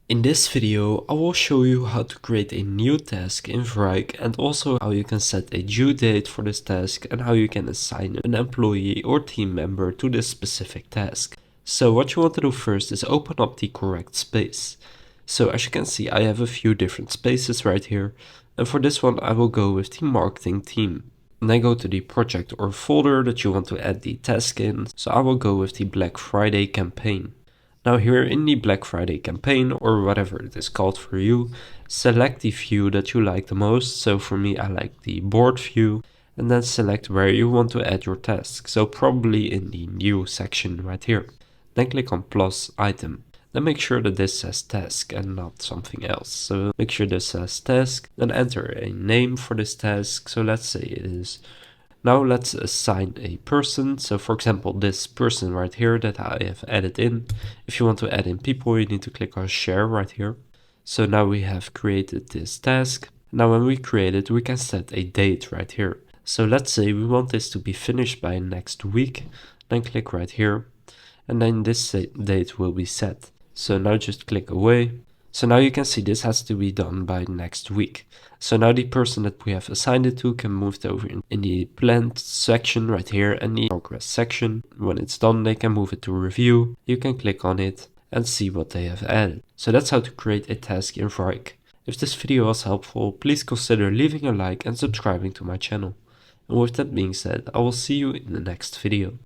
In this video, I will show you how to create a new task in Wrike and also how you can set a due date for this task and how you can assign an employee or team member to this specific task. So what you want to do first is open up the correct space. So as you can see, I have a few different spaces right here, and for this one I will go with the marketing team. And then go to the project or folder that you want to add the task in, so I will go with the Black Friday campaign. Now here in the Black Friday campaign, or whatever it is called for you, select the view that you like the most. So for me, I like the board view, and then select where you want to add your task. So probably in the new section right here. Then click on plus item. Then make sure that this says task and not something else. So make sure this says task, then enter a name for this task. So let's say it is. Now let's assign a person. So for example, this person right here that I have added in. If you want to add in people, you need to click on share right here. So now we have created this task. Now when we create it, we can set a date right here. So let's say we want this to be finished by next week. Then click right here. And then this date will be set. So now just click away. So now you can see this has to be done by next week. So now the person that we have assigned it to can move it over in the planned section right here and the progress section. When it's done, they can move it to review. You can click on it and see what they have added. So that's how to create a task in Wrike. If this video was helpful, please consider leaving a like and subscribing to my channel. And with that being said, I will see you in the next video.